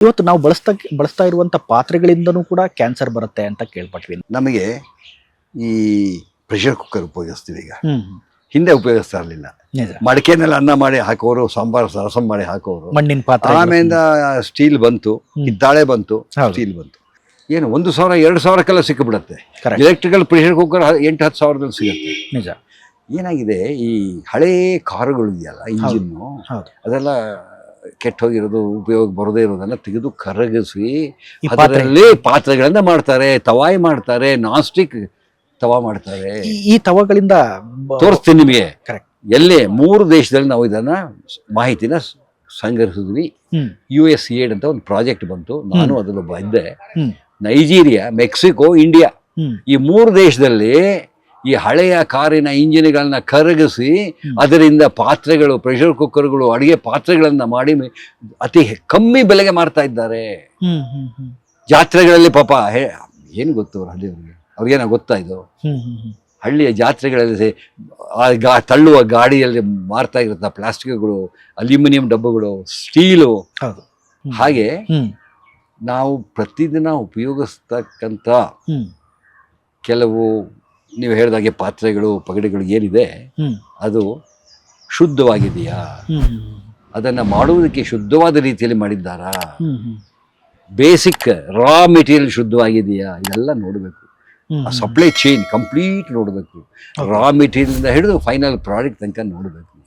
ಇವತ್ತು ನಾವು ಬಳಸ್ತಾ ಇರುವಂತ ಪಾತ್ರೆಗಳಿಂದನೂ ಕೂಡ ಕ್ಯಾನ್ಸರ್ ಬರುತ್ತೆ ಅಂತ ಕೇಳ್ಪಟ್ವಿ. ನಮಗೆ ಈ ಪ್ರೆಷರ್ ಕುಕ್ಕರ್ ಉಪಯೋಗಿಸ್ತೀವಿ ಈಗ. ಹ್ಮ್ ಹಿಂದೆ ಉಪಯೋಗಿಸ್ತಾ ಇರಲಿಲ್ಲ. ನಿಜ. ಮಡಿಕೆನಲ್ಲಿ ಅನ್ನ ಮಾಡಿ ಹಾಕೋರು, ಸಾಂಬಾರು ರಸಂ ಮಾಡಿ ಹಾಕೋರು. ಮಣ್ಣಿನ ಪಾತ್ರೆ. ಆಮೇಲಿಂದ ಸ್ಟೀಲ್ ಬಂತು, ಹಿತ್ತಾಳೆ ಬಂತು, ಹೌದು. ಸ್ಟೀಲ್ ಬಂತು. ಏನು 1,000 2,000ಕ್ಕೆಲ್ಲ ಸಿಕ್ಕಿಬಿಡತ್ತೆ. Correct. ಎಲೆಕ್ಟ್ರಿಕಲ್ ಪ್ರೆಷರ್ ಕುಕ್ಕರ್ 8-10 ಸಾವಿರದಲ್ಲಿ ಸಿಗುತ್ತೆ. ನಿಜ. ಏನಾಗಿದೆ, ಈ ಹಳೇ ಕಾರುಗಳು ಇದೆಯಲ್ಲ, ಇಂಜಿನ್ನು, ಹೌದು. ಅದೆಲ್ಲ ಕೆಟ್ಟೋಗಿರೋದು, ಉಪಯೋಗ ಬರದೇ ಇರೋದನ್ನ ತೆಗೆದು ಕರಗಿಸಿ ಈ ಪಾತ್ರೆ- ಅದರಲ್ಲಿ ಪಾತ್ರೆಗಳನ್ನ ಮಾಡ್ತಾರೆ, ತವಾಯಿ ಮಾಡ್ತಾರೆ, ನಾನ್ ಸ್ಟಿಕ್ ತವಾ ಮಾಡ್ತಾರೆ. ಈ ತವಗಳಿಂದ ತೋರಿಸ್ತೀನಿ ನಿಮಗೆ. ಕರೆಕ್ಟ್. ಎಲ್ಲೇ 3 ದೇಶದಲ್ಲಿ ನಾವು ಇದನ್ನ ಮಾಹಿತಿನ ಸಂಗ್ರಹಿಸಿದ್ವಿ. USAID ಅಂತ ಒಂದು ಪ್ರಾಜೆಕ್ಟ್ ಬಂತು, ನಾನು ಅದರಲ್ಲೊಬ್ಬ ಇದ್ದೆ. ಹ್ಮ್ ನೈಜೀರಿಯಾ, ಮೆಕ್ಸಿಕೋ, ಇಂಡಿಯಾ, ಹ್ಮ್ ಈ 3 ದೇಶದಲ್ಲಿ ಈ ಹಳೆಯ ಕಾರಿನ ಇಂಜಿನ್ಗಳನ್ನ ಕರಗಿಸಿ ಅದರಿಂದ ಪಾತ್ರೆಗಳು, ಪ್ರೆಷರ್ ಕುಕ್ಕರ್ಗಳು, ಅಡಿಗೆ ಪಾತ್ರೆಗಳನ್ನ ಮಾಡಿ ಅತಿ ಕಮ್ಮಿ ಬೆಲೆಗೆ ಮಾರ್ತಾ ಇದ್ದಾರೆ. ಹ್ಮ್ ಹ್ಮ್ ಹ್ಮ್ ಜಾತ್ರೆಗಳಲ್ಲಿ ಪಾಪ ಏನು ಗೊತ್ತು ಅವ್ರ ಹಳ್ಳಿಯವ್ರಿಗೆ, ಅವ್ರಿಗೇನೋ ಗೊತ್ತಾ ಇದು? ಹ್ಮ್ ಹ್ಮ್ ಹ್ಮ್ ಹಳ್ಳಿಯ ಜಾತ್ರೆಗಳಲ್ಲಿ ತಳ್ಳುವ ಗಾಡಿಯಲ್ಲಿ ಮಾರ್ತಾ ಇರುತ್ತೆ ಪ್ಲಾಸ್ಟಿಕ್ಗಳು, ಅಲ್ಯೂಮಿನಿಯಂ ಡಬ್ಬಗಳು, ಸ್ಟೀಲು. ಹೌದು. ಹಾಗೆ ಹ್ಮ್ ನಾವು ಪ್ರತಿದಿನ ಉಪಯೋಗಿಸ್ತಕ್ಕಂಥ ಹ್ಮ್ ಕೆಲವು ನೀವು ಹೇಳಿದಾಗೆ ಪಾತ್ರೆಗಳು, ಪಗಡೆಗಳು ಏನಿದೆ, ಹ್ಮ್ ಅದು ಶುದ್ಧವಾಗಿದೆಯಾ, ಹ್ಮ್ ಅದನ್ನು ಮಾಡುವುದಕ್ಕೆ ಶುದ್ಧವಾದ ರೀತಿಯಲ್ಲಿ ಮಾಡಿದ್ದಾರಾ, ಹ್ಮ್ ಹ್ಮ್ ಬೇಸಿಕ್ ರಾ ಮೆಟೀರಿಯಲ್ ಶುದ್ಧವಾಗಿದೆಯಾ, ಇದೆಲ್ಲ ನೋಡಬೇಕು. ಹ್ಮ್ ಆ ಸಪ್ಲೈ ಚೈನ್ ಕಂಪ್ಲೀಟ್ ನೋಡಬೇಕು. ರಾ ಮೆಟೀರಿಯಲ್ ಇಂದ ಹಿಡಿದು ಫೈನಲ್ ಪ್ರಾಡಕ್ಟ್ ತನಕ ನೋಡಬೇಕು.